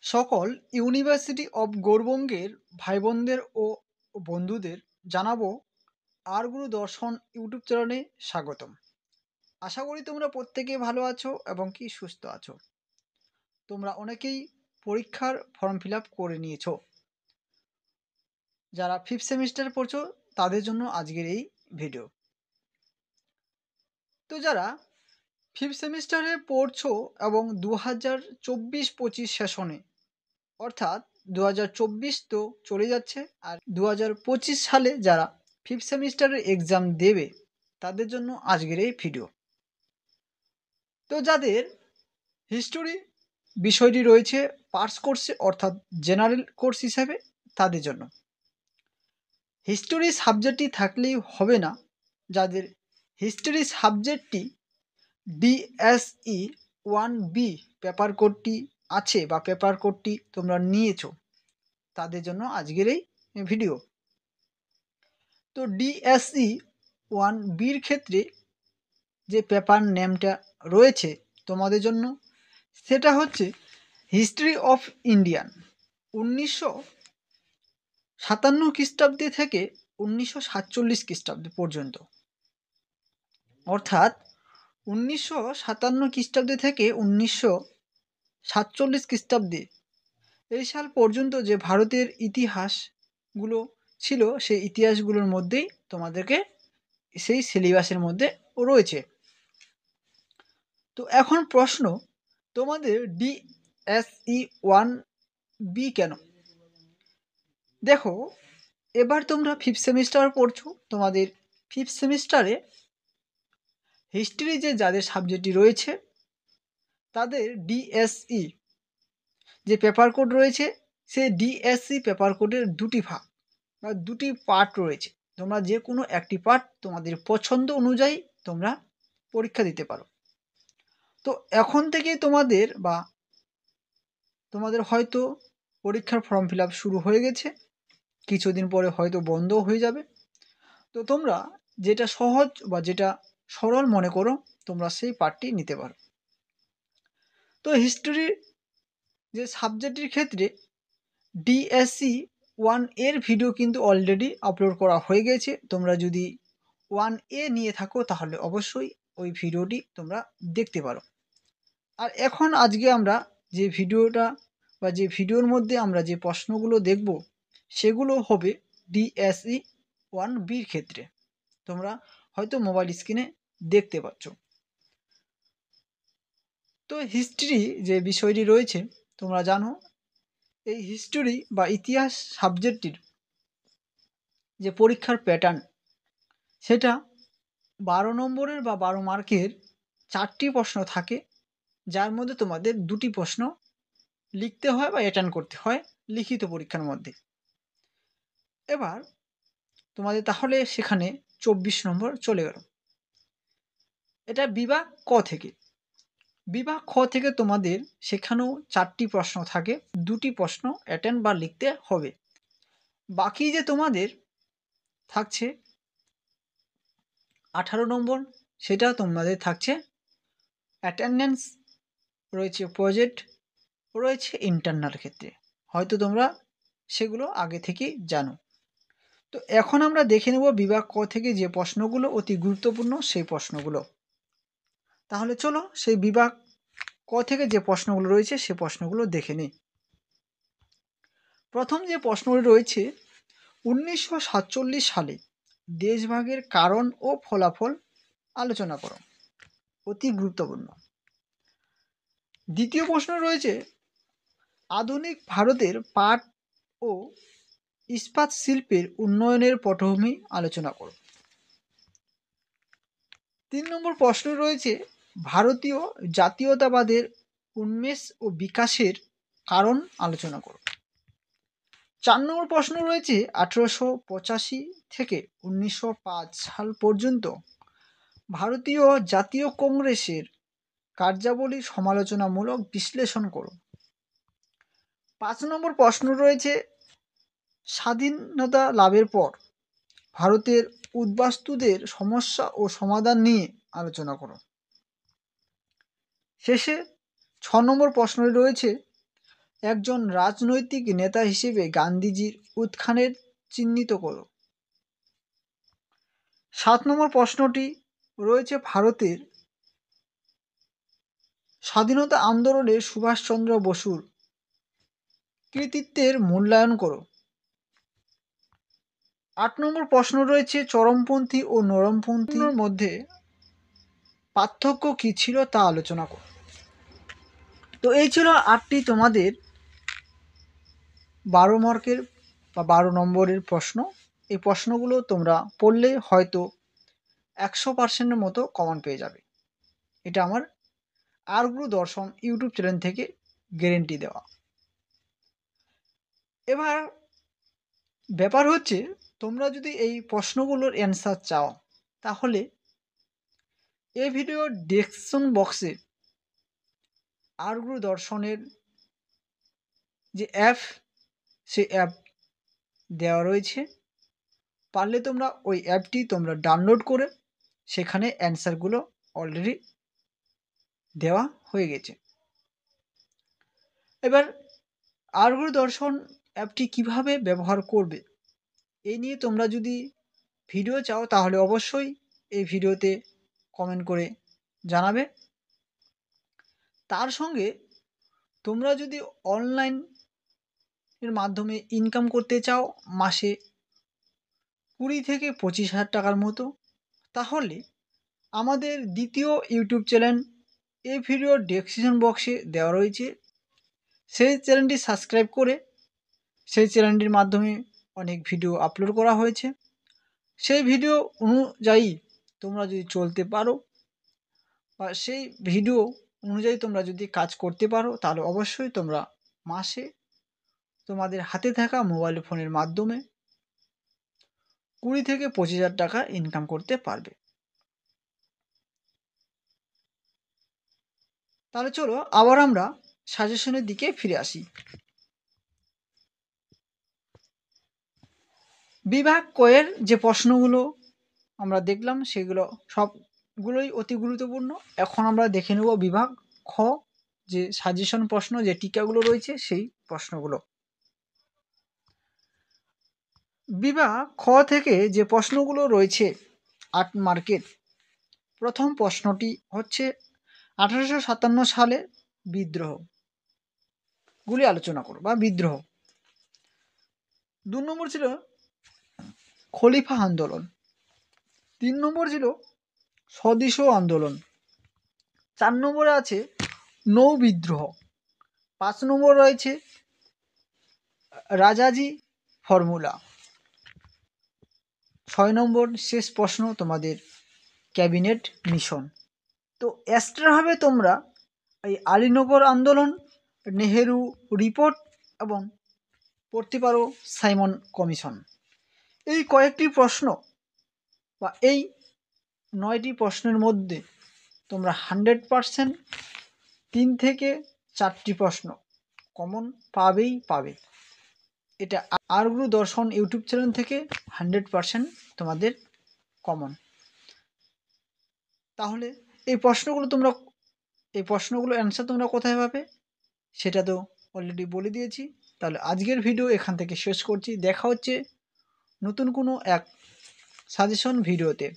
সকল university of গৌরবঙ্গের ভাই বোনদের ও বন্ধুদের জানাবো আর গুরু দর্শন ইউটিউব চ্যানেলে স্বাগতম। আশা করি তোমরা প্রত্যেকে ভালো আছো এবং কি সুস্থ আছো। তোমরা অনেকেই পরীক্ষার ফর্ম ফিল আপ করে নিয়েছো। যারা ফিফথ সেমিস্টারে পড়ছো তাদের জন্য আজকের এই ভিডিও। তো যারা ফিফথ সেমিস্টারে পড়ছো এবং 2024-25 সেশনে অর্থাৎ 2024 তো চলে যাচ্ছে, আর 2025 সালে যারা ফিফথ সেমিস্টারের এক্সাম দেবে তাদের জন্য আজকের এই ভিডিও। তো যাদের হিস্টোরি বিষয়টি রয়েছে পার্টস কোর্সে অর্থাৎ জেনারেল কোর্স হিসাবে, তাদের জন্য হিস্টোরি সাবজেক্টটি থাকলেই হবে না। যাদের হিস্টোরি সাবজেক্টটি ডিএসই 1B পেপার কোডটি আছে বা পেপার কোডটি তোমরা নিয়েছো, তাদের জন্য আজকের এই ভিডিও। তো ডিএসই 1Bর ক্ষেত্রে যে পেপার নেমটা রয়েছে তোমাদের জন্য, সেটা হচ্ছে হিস্ট্রি অফ ইন্ডিয়ান 1957 খ্রিস্টাব্দে থেকে 1947 খ্রিস্টাব্দ পর্যন্ত। অর্থাৎ 1957 খ্রিস্টাব্দে থেকে 1947 খ্রিস্টাব্দে এই সাল পর্যন্ত যে ভারতের ইতিহাসগুলো ছিল, সেই ইতিহাসগুলোর মধ্যেই তোমাদেরকে সেই সিলেবাসের মধ্যে রয়েছে। তো এখন প্রশ্ন, তোমাদের ডিএসই 1B কেন? দেখো, এবার তোমরা ফিফথ সেমিস্টার পড়ছো, তোমাদের ফিফথ সেমিস্টারে হিস্ট্রি যে যাদের সাবজেক্টটি রয়েছে তাদের ডিএসই যে পেপার কোড রয়েছে, সেই ডিএসসি পেপার কোডের দুটি ভাগ বা দুটি পার্ট রয়েছে। তোমরা যে কোনো একটি পার্ট তোমাদের পছন্দ অনুযায়ী তোমরা পরীক্ষা দিতে পারো। তো এখন থেকে তোমাদের হয়তো পরীক্ষার ফর্ম ফিল আপ শুরু হয়ে গেছে, কিছুদিন পরে হয়তো বন্ধ হয়ে যাবে। তো তোমরা যেটা সহজ বা যেটা সরল মনে করো তোমরা সেই পার্টটি নিতে পারো। তো হিস্ট্রি যে সাবজেক্টের ক্ষেত্রে ডিএসসি 1 এর ভিডিও কিন্তু অলরেডি আপলোড করা হয়ে গেছে। তোমরা যদি 1A নিয়ে থাকো তাহলে অবশ্যই ওই ভিডিওটি তোমরা দেখতে পারো। আর এখন আজকে আমরা যে ভিডিওটা বা যে ভিডিওর মধ্যে আমরা যে প্রশ্নগুলো দেখব সেগুলো হবে ডিএসই 1Bর ক্ষেত্রে। তোমরা হয়তো মোবাইল স্ক্রিনে দেখতে পাচ্ছ। তো হিস্ট্রি যে বিষয়টি রয়েছে তোমরা জানো, এই হিস্টোরি বা ইতিহাস সাবজেক্টটির যে পরীক্ষার প্যাটার্ন, সেটা 12 নম্বরের বা 12 মার্কের 4টি প্রশ্ন থাকে, যার মধ্যে তোমাদের 2টি প্রশ্ন লিখতে হয় বা অ্যাটেন্ড করতে হয় লিখিত পরীক্ষার মধ্যে। এবার তোমাদের তাহলে সেখানে 24 নম্বর চলে গেল। এটা বিভাগ ক থেকে। বিভাগ খ থেকে তোমাদের সেখানেও 4টি প্রশ্ন থাকে, 2টি প্রশ্ন অ্যাটেন্ড বা লিখতে হবে। বাকি যে তোমাদের থাকছে 18 নম্বর, সেটা তোমাদের থাকছে অ্যাটেন্ডেন্স, রয়েছে প্রজেক্ট, রয়েছে ইন্টারনাল ক্ষেত্রে। হয়তো তোমরা সেগুলো আগে থেকেই জানো। তো এখন আমরা দেখে নেব বিভাগ ক থেকে যে প্রশ্নগুলো অতি গুরুত্বপূর্ণ সেই প্রশ্নগুলো। তাহলে চলো সেই বিভাগ ক থেকে যে প্রশ্নগুলো রয়েছে সেই প্রশ্নগুলো দেখে নিই। প্রথম যে প্রশ্নটি রয়েছে, 1947 সালে দেশভাগের কারণ ও ফলাফল আলোচনা করো। অতি গুরুত্বপূর্ণ। দ্বিতীয় প্রশ্ন রয়েছে, আধুনিক ভারতের পাট ও ইস্পাত শিল্পের উন্নয়নের পটভূমি আলোচনা করো। 3 নম্বর প্রশ্ন রয়েছে, ভারতীয় জাতীয়তাবাদের উন্মেষ ও বিকাশের কারণ আলোচনা করো। 4 নম্বর প্রশ্ন রয়েছে, 1885 থেকে 1905 সাল পর্যন্ত ভারতীয় জাতীয় কংগ্রেসের কার্যাবলী সমালোচনামূলক বিশ্লেষণ করো। 5 নম্বর প্রশ্ন রয়েছে, স্বাধীনতা লাভের পর ভারতের উদ্বাস্তুদের সমস্যা ও সমাধান নিয়ে আলোচনা করো। শেষে 6 নম্বর প্রশ্নটি রয়েছে, একজন রাজনৈতিক নেতা হিসেবে গান্ধীজির উত্থানের চিহ্নিত করো। 7 নম্বর প্রশ্নটি রয়েছে, ভারতের স্বাধীনতা আন্দোলনে সুভাষচন্দ্র বসুর কৃতিত্বের মূল্যায়ন করো। 8 নম্বর প্রশ্ন রয়েছে, চরমপন্থী ও নরমপন্থীর মধ্যে পার্থক্য কী ছিল তা আলোচনা করো। তো এই ছিল 8টি তোমাদের 12 মার্কের বা 12 নম্বরের প্রশ্ন। এই প্রশ্নগুলো তোমরা পড়লে হয়তো 100% মতো কমন পেয়ে যাবে। এটা আমার আর গুরু দর্শন ইউটিউব চ্যানেল থেকে গ্যারেন্টি দেওয়া। এবার ব্যাপার হচ্ছে, তোমরা যদি এই প্রশ্নগুলোর অ্যান্সার চাও তাহলে এই ভিডিও ডেসক্রিপশন বক্সে আর গুরু দর্শনের যে অ্যাপ, সে অ্যাপ দেওয়া রয়েছে। পারলে তোমরা ওই অ্যাপটি তোমরা ডাউনলোড করে সেখানে অ্যান্সারগুলো অলরেডি দেওয়া হয়ে গেছে। এবার আর গুরু দর্শন অ্যাপটি কিভাবে ব্যবহার করবে এই নিয়ে তোমরা যদি ভিডিও চাও তাহলে অবশ্যই এই ভিডিওতে কমেন্ট করে জানাবে। তার সঙ্গে তোমরা যদি অনলাইন এর মাধ্যমে ইনকাম করতে চাও মাসে 20 থেকে 25,000 টাকার মতো, তাহলে আমাদের দ্বিতীয় ইউটিউব চ্যানেল এই ভিডিও ডেসক্রিপশন বক্সে দেওয়া রয়েছে। সেই চ্যানেলটি সাবস্ক্রাইব করে সেই চ্যানেলটির মাধ্যমে অনেক ভিডিও আপলোড করা হয়েছে। সেই ভিডিও অনুযায়ী তোমরা যদি চলতে পারো বা সেই ভিডিও অনুযায়ী তোমরা যদি কাজ করতে পারো তাহলে অবশ্যই তোমরা মাসে তোমাদের হাতে থাকা মোবাইল ফোনের মাধ্যমে 20 থেকে 25,000 টাকা ইনকাম করতে পারবে। তাহলে চলো আবার আমরা সাজেশনের দিকে ফিরে আসি। বিভাগ কয়ের যে প্রশ্নগুলো আমরা দেখলাম সেগুলো সবগুলোই অতি গুরুত্বপূর্ণ। এখন আমরা দেখে নেব বিভাগ খ যে সাজেশন প্রশ্ন, যে টিকাগুলো রয়েছে সেই প্রশ্নগুলো। বিভাগ খ থেকে যে প্রশ্নগুলো রয়েছে 8 মার্কের, প্রথম প্রশ্নটি হচ্ছে 1857 সালে বিদ্রোহগুলি আলোচনা করো বা বিদ্রোহ। 2 নম্বর ছিল খলিফা আন্দোলন। 3 নম্বর ছিল স্বদেশ আন্দোলন। 4 নম্বরে আছে নৌ বিদ্রোহ। 5 নম্বর রয়েছে রাজাজি ফর্মুলা। 6 নম্বর শেষ প্রশ্ন তোমাদের ক্যাবিনেট মিশন। তো এক্সট্রাভাবে তোমরা এই আলীনগর আন্দোলন, নেহেরু রিপোর্ট এবং পড়তে পারো সাইমন কমিশন। এই কয়েকটি প্রশ্ন বা এই 9টি প্রশ্নের মধ্যে তোমরা 100% 3 থেকে 4টি প্রশ্ন কমন পাবে। এটা আর গুরু দর্শন ইউটিউব চ্যানেল থেকে 100% তোমাদের কমন। তাহলে এই প্রশ্নগুলো অ্যান্সার তোমরা কোথায় পাবে সেটা তো অলরেডি বলে দিয়েছি। তাহলে আজকের ভিডিও এখান থেকে শেষ করছি। দেখা হচ্ছে নতুন কোনো এক সাজেশন ভিডিওতে।